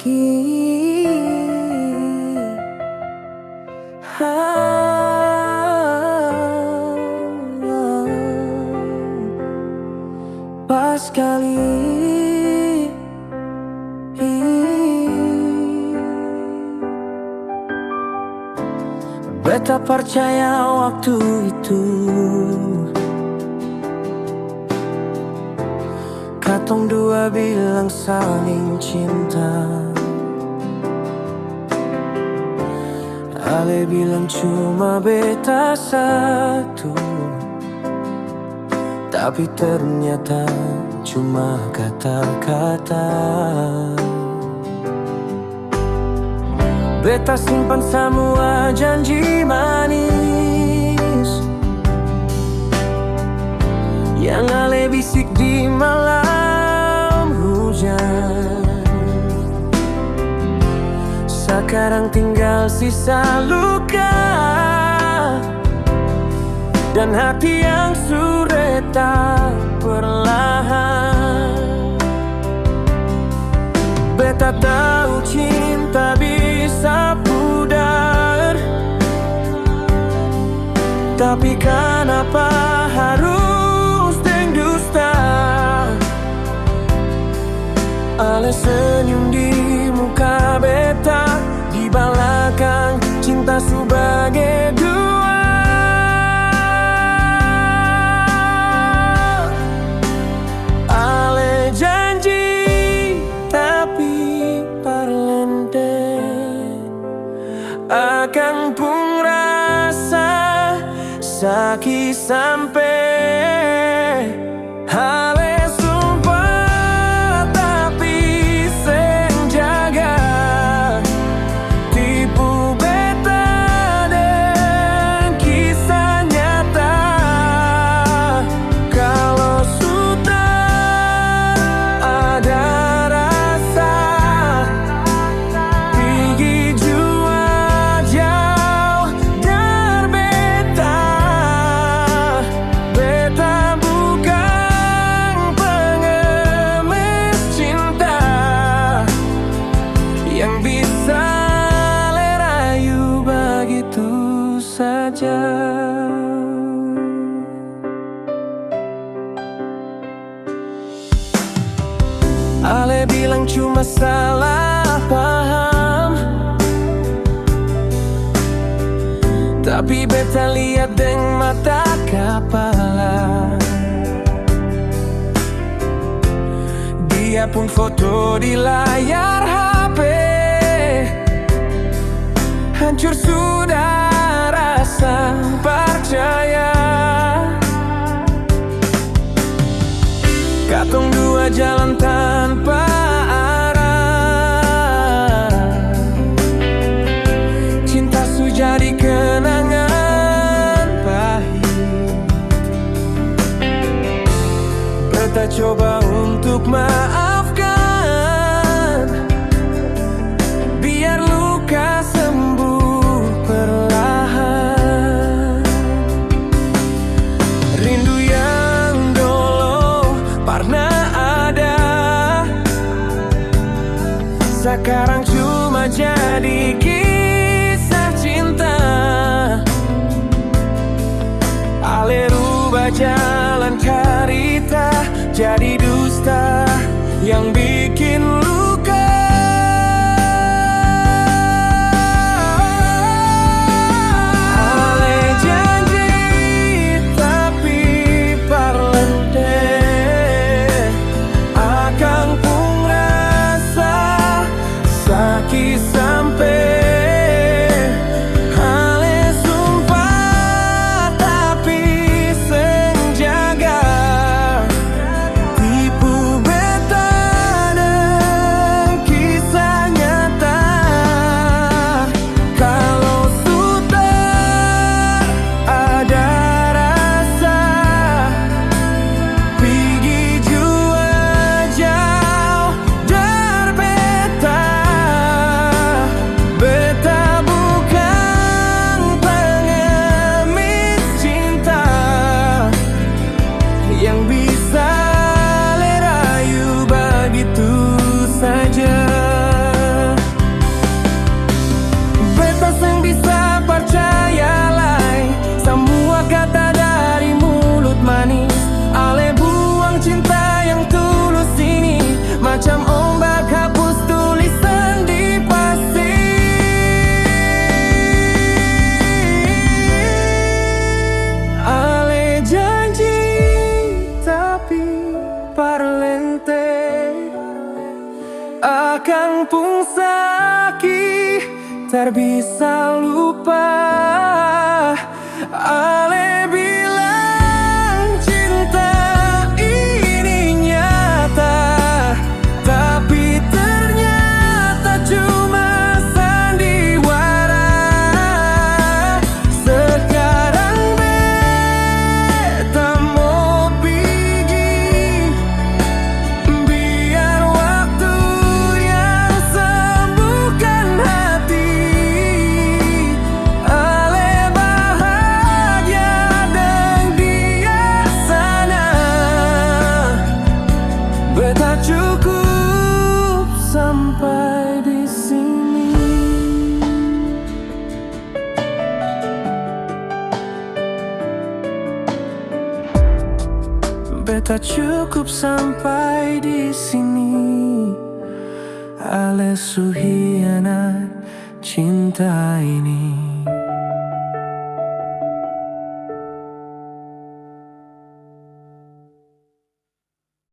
lagi. Pas kali beta percaya waktu itu katong dua bilang saling cinta. Ale bilang cuma beta satu, tapi ternyata cuma kata-kata. Beta simpan semua janji manis yang ale bisik di malam hujan. Sekarang tinggal sisa luka dan hati yang sudah tak perlahan. Beta tahu cinta bisa pudar, tapi kenapa harus dengan dusta? Ale senyum di muka beta, di belakang cinta sebagai dua. Ale janji tapi parlente akan pun rasa sakit sampai. Ale sumpah tapi senjaga, tipu beta dan kisah nyata. Kalau sudah ada rasa, pergi jua jauh dari beta. Beta bukan pengemis cinta yang bisa lerayu begitu saja. Ale bilang cuma salah paham, tapi beta lihat dengan mata kepala. Dia pun foto di layar HP, hancur sudah rasa percaya. Katong dua jalan tanpa arah, cinta su jadi kenangan pahit. Beta coba untuk maafkan, biar luka sembuh perlahan. Rindu yang dulu pernah ada, sekarang cuma jadi kisah cinta. Ale rubah jalan cerita jadi dusta yang bikin luka. Ale janji tapi parlente akan pun rasa sakit sampai. Ale sumpah tapi senjaga, tipu beta dan Akang pun sakit tak bisa lupa. Ale bilang cinta ini nyata, tapi ternyata cuma sandiwara. Sekarang beta mau pergi, biar waktu yang sembuhkan hati. Ale bahagia dan dia sana. Beta cukup sampai di sini. Beta cukup sampai di sini. Ale su hianat cinta ini.